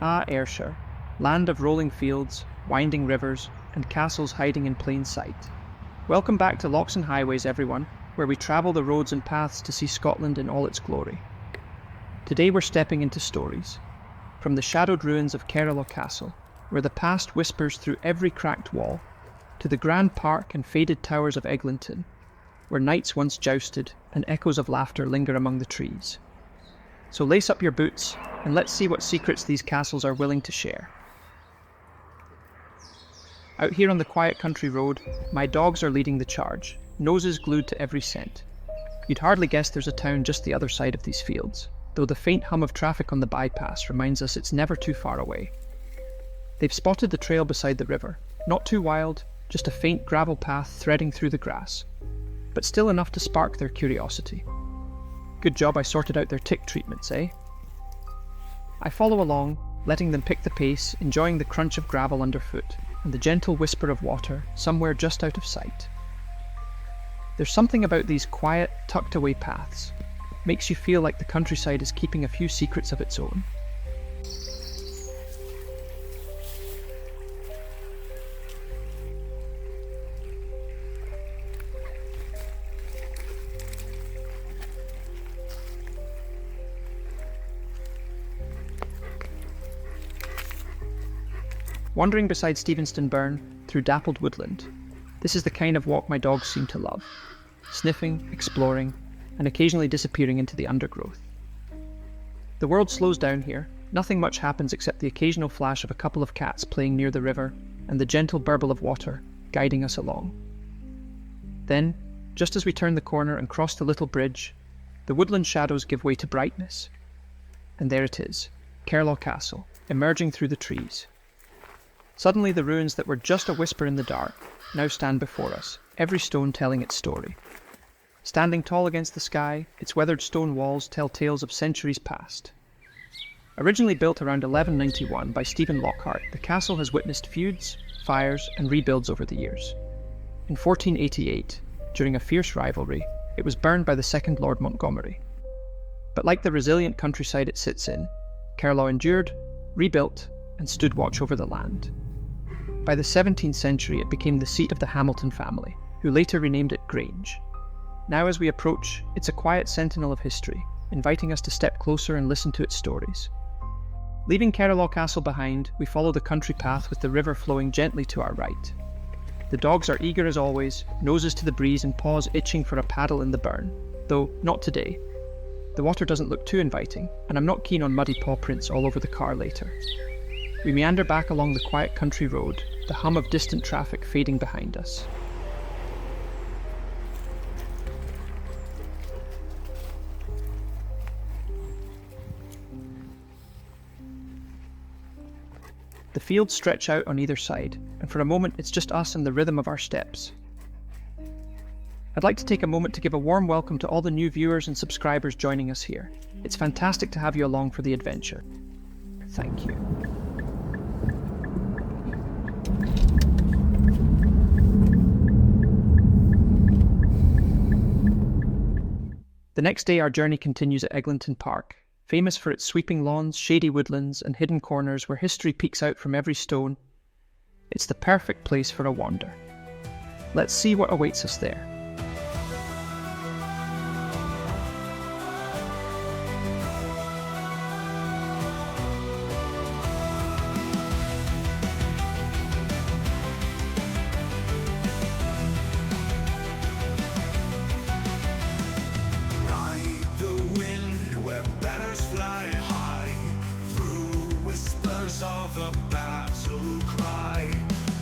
Ah, Ayrshire, land of rolling fields, winding rivers, and castles hiding in plain sight. Welcome back to Lochs and Highways, everyone, where we travel the roads and paths to see Scotland in all its glory. Today we're stepping into stories. From the shadowed ruins of Kerelaw Castle, where the past whispers through every cracked wall, to the grand park and faded towers of Eglinton, where knights once jousted and echoes of laughter linger among the trees. So lace up your boots and let's see what secrets these castles are willing to share. Out here on the quiet country road, my dogs are leading the charge, noses glued to every scent. You'd hardly guess there's a town just the other side of these fields, though the faint hum of traffic on the bypass reminds us it's never too far away. They've spotted the trail beside the river, not too wild, just a faint gravel path threading through the grass, but still enough to spark their curiosity. Good job I sorted out their tick treatments, eh? I follow along, letting them pick the pace, enjoying the crunch of gravel underfoot and the gentle whisper of water somewhere just out of sight. There's something about these quiet, tucked-away paths. Makes you feel like the countryside is keeping a few secrets of its own. Wandering beside Stevenston Burn through dappled woodland, this is the kind of walk my dogs seem to love, sniffing, exploring, and occasionally disappearing into the undergrowth. The world slows down here. Nothing much happens except the occasional flash of a couple of cats playing near the river and the gentle burble of water guiding us along. Then, just as we turn the corner and cross the little bridge, the woodland shadows give way to brightness. And there it is, Kerelaw Castle, emerging through the trees. Suddenly the ruins that were just a whisper in the dark now stand before us, every stone telling its story. Standing tall against the sky, its weathered stone walls tell tales of centuries past. Originally built around 1191 by Stephen Lockhart, the castle has witnessed feuds, fires, and rebuilds over the years. In 1488, during a fierce rivalry, it was burned by the second Lord Montgomery. But like the resilient countryside it sits in, Kerelaw endured, rebuilt, and stood watch over the land. By the 17th century, it became the seat of the Hamilton family, who later renamed it Grange. Now as we approach, it's a quiet sentinel of history, inviting us to step closer and listen to its stories. Leaving Kerelaw Castle behind, we follow the country path with the river flowing gently to our right. The dogs are eager as always, noses to the breeze and paws itching for a paddle in the burn, though not today. The water doesn't look too inviting, and I'm not keen on muddy paw prints all over the car later. We meander back along the quiet country road, the hum of distant traffic fading behind us. The fields stretch out on either side, and for a moment it's just us and the rhythm of our steps. I'd like to take a moment to give a warm welcome to all the new viewers and subscribers joining us here. It's fantastic to have you along for the adventure. Thank you. The next day our journey continues at Eglinton Park, famous for its sweeping lawns, shady woodlands, and hidden corners where history peeks out from every stone. It's the perfect place for a wander. Let's see what awaits us there. Of a battle cry,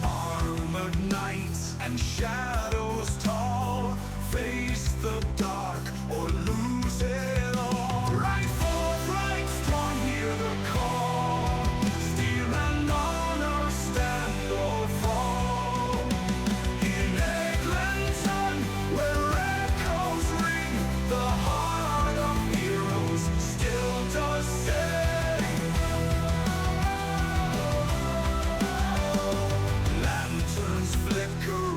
armored knights and shadows tall, face the dark or lose it all. Right for right, strong hear the call, steel and honor stand or fall. In Eglinton, where echoes ring, the heart of heroes still does sing.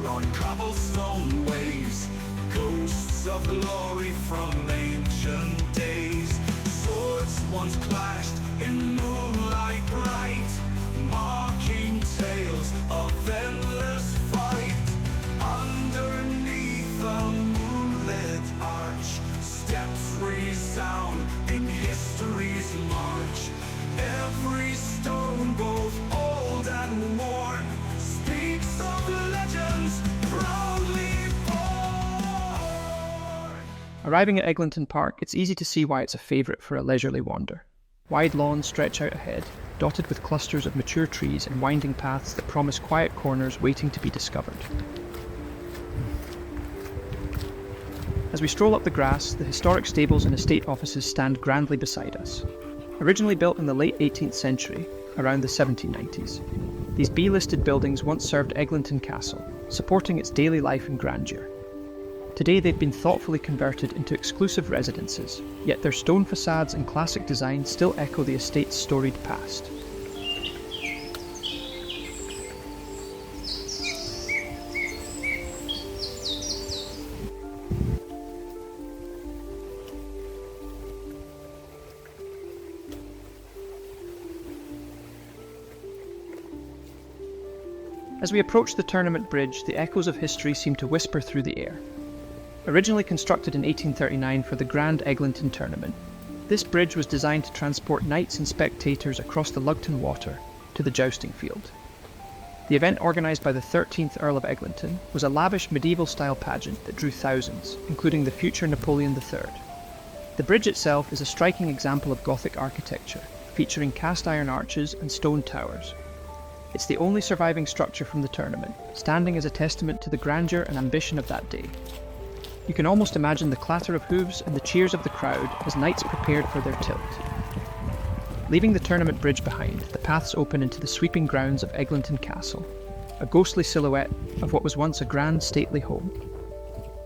On cobblestone ways, ghosts of glory from ancient days. Swords once clashed in moonlight bright. Arriving at Eglinton Park, it's easy to see why it's a favourite for a leisurely wander. Wide lawns stretch out ahead, dotted with clusters of mature trees and winding paths that promise quiet corners waiting to be discovered. As we stroll up the grass, the historic stables and estate offices stand grandly beside us. Originally built in the late 18th century, around the 1790s, these B-listed buildings once served Eglinton Castle, supporting its daily life and grandeur. Today they've been thoughtfully converted into exclusive residences, yet their stone facades and classic design still echo the estate's storied past. As we approach the Tournament Bridge, the echoes of history seem to whisper through the air. Originally constructed in 1839 for the Grand Eglinton Tournament, this bridge was designed to transport knights and spectators across the Lochs Water to the jousting field. The event, organised by the 13th Earl of Eglinton, was a lavish medieval-style pageant that drew thousands, including the future Napoleon III. The bridge itself is a striking example of Gothic architecture, featuring cast-iron arches and stone towers. It's the only surviving structure from the tournament, standing as a testament to the grandeur and ambition of that day. You can almost imagine the clatter of hooves and the cheers of the crowd as knights prepared for their tilt. Leaving the tournament bridge behind, the paths open into the sweeping grounds of Eglinton Castle, a ghostly silhouette of what was once a grand stately home.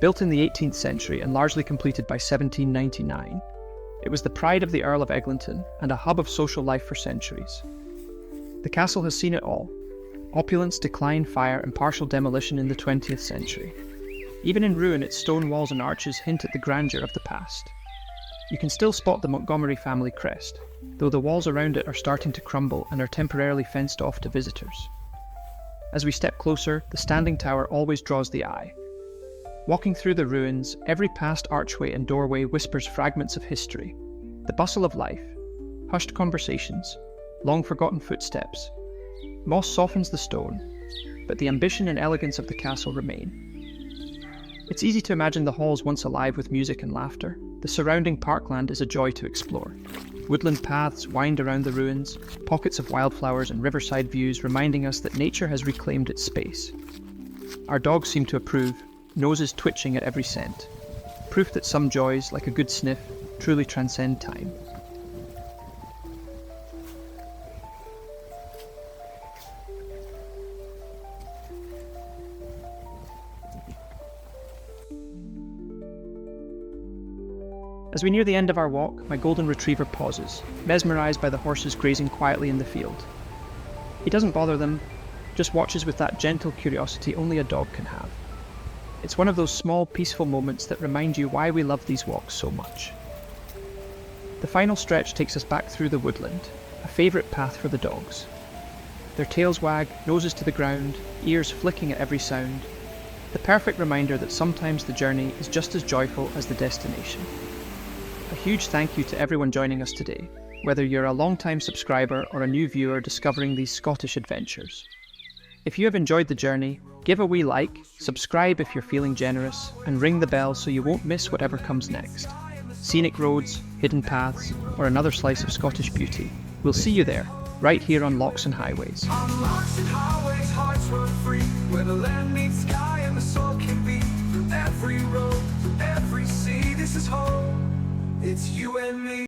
Built in the 18th century and largely completed by 1799, it was the pride of the Earl of Eglinton and a hub of social life for centuries. The castle has seen it all: opulence, decline, fire, and partial demolition in the 20th century. Even in ruin, its stone walls and arches hint at the grandeur of the past. You can still spot the Montgomery family crest, though the walls around it are starting to crumble and are temporarily fenced off to visitors. As we step closer, the standing tower always draws the eye. Walking through the ruins, every past archway and doorway whispers fragments of history, the bustle of life, hushed conversations, long-forgotten footsteps. Moss softens the stone, but the ambition and elegance of the castle remain. It's easy to imagine the halls once alive with music and laughter. The surrounding parkland is a joy to explore. Woodland paths wind around the ruins, pockets of wildflowers and riverside views reminding us that nature has reclaimed its space. Our dogs seem to approve, noses twitching at every scent. Proof that some joys, like a good sniff, truly transcend time. As we near the end of our walk, my golden retriever pauses, mesmerised by the horses grazing quietly in the field. He doesn't bother them, just watches with that gentle curiosity only a dog can have. It's one of those small, peaceful moments that remind you why we love these walks so much. The final stretch takes us back through the woodland, a favourite path for the dogs. Their tails wag, noses to the ground, ears flicking at every sound. The perfect reminder that sometimes the journey is just as joyful as the destination. A huge thank you to everyone joining us today, whether you're a long-time subscriber or a new viewer discovering these Scottish adventures. If you have enjoyed the journey, give a wee like, subscribe if you're feeling generous, and ring the bell so you won't miss whatever comes next. Scenic roads, hidden paths, or another slice of Scottish beauty. We'll see you there, right here on Lochs and Highways. On Lochs and Highways, hearts run free, where the land meets sky and the soul can be. Through every road, through every sea, this is home. It's you and me.